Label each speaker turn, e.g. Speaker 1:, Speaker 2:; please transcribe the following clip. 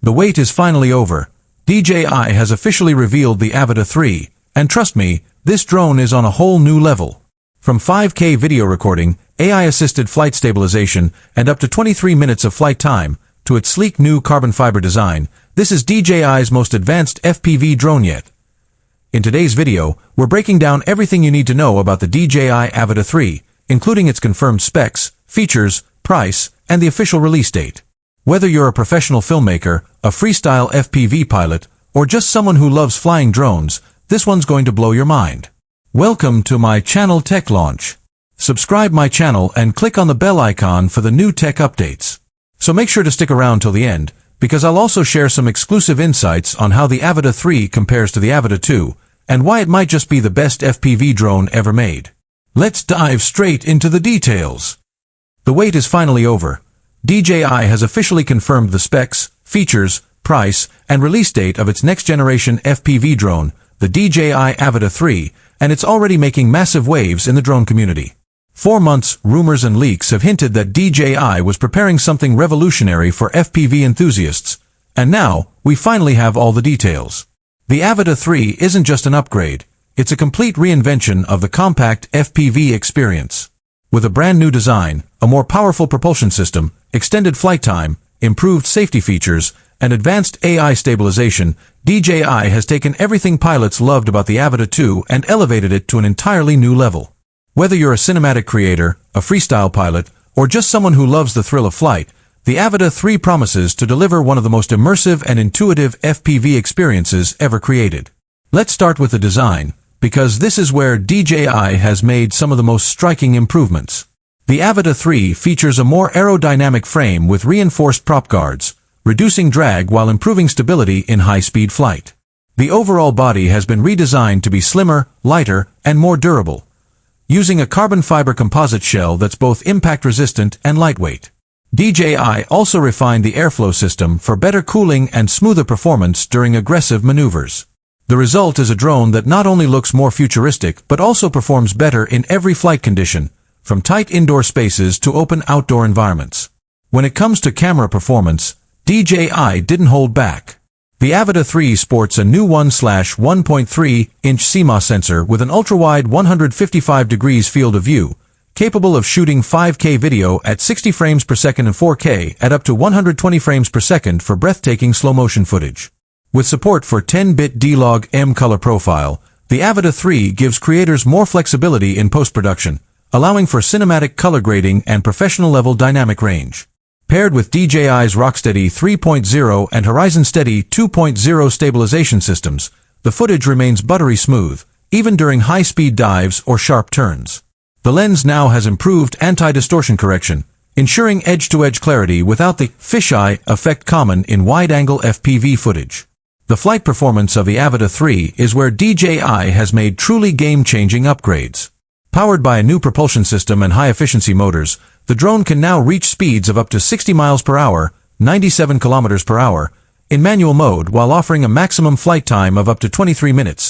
Speaker 1: The wait is finally over. DJI has officially revealed the Avata 3, and trust me, this drone is on a whole new level. From 5K video recording, AI-assisted flight stabilization, and up to 23 minutes of flight time, to its sleek new carbon fiber design, this is DJI's most advanced FPV drone yet. In today's video, we're breaking down everything you need to know about the DJI Avata 3, including its confirmed specs, features, price, and the official release date. Whether you're a professional filmmaker, a freestyle FPV pilot, or just someone who loves flying drones, this one's going to blow your mind. Welcome to my channel Tech Launch. Subscribe my channel and click on the bell icon for the new tech updates. So make sure to stick around till the end, because I'll also share some exclusive insights on how the Avata 3 compares to the Avata 2, and why it might just be the best FPV drone ever made. Let's dive straight into the details. The wait is finally over. DJI has officially confirmed the specs, features, price, and release date of its next-generation FPV drone, the DJI Avata 3, and it's already making massive waves in the drone community. For months, rumors and leaks have hinted that DJI was preparing something revolutionary for FPV enthusiasts, and now, we finally have all the details. The Avata 3 isn't just an upgrade, it's a complete reinvention of the compact FPV experience. With a brand new design, a more powerful propulsion system, extended flight time, improved safety features, and advanced AI stabilization, DJI has taken everything pilots loved about the Avata 2 and elevated it to an entirely new level. Whether you're a cinematic creator, a freestyle pilot, or just someone who loves the thrill of flight, the Avata 3 promises to deliver one of the most immersive and intuitive FPV experiences ever created. Let's start with the design, because this is where DJI has made some of the most striking improvements. The Avata 3 features a more aerodynamic frame with reinforced prop guards, reducing drag while improving stability in high-speed flight. The overall body has been redesigned to be slimmer, lighter, and more durable, using a carbon fiber composite shell that's both impact-resistant and lightweight. DJI also refined the airflow system for better cooling and smoother performance during aggressive maneuvers. The result is a drone that not only looks more futuristic but also performs better in every flight condition, from tight indoor spaces to open outdoor environments. When it comes to camera performance, DJI didn't hold back. The Avata 3 sports a new 1/1.3-inch CMOS sensor with an ultra-wide 155 degrees field of view, capable of shooting 5K video at 60 frames per second and 4K at up to 120 frames per second for breathtaking slow-motion footage. With support for 10-bit D-Log M color profile, the Avata 3 gives creators more flexibility in post-production, allowing for cinematic color grading and professional-level dynamic range. Paired with DJI's Rocksteady 3.0 and Horizon Steady 2.0 stabilization systems, the footage remains buttery smooth, even during high-speed dives or sharp turns. The lens now has improved anti-distortion correction, ensuring edge-to-edge clarity without the fisheye effect common in wide-angle FPV footage. The flight performance of the Avata 3 is where DJI has made truly game-changing upgrades. Powered by a new propulsion system and high-efficiency motors, the drone can now reach speeds of up to 60 miles per hour, 97 kilometers per hour, in manual mode while offering a maximum flight time of up to 23 minutes.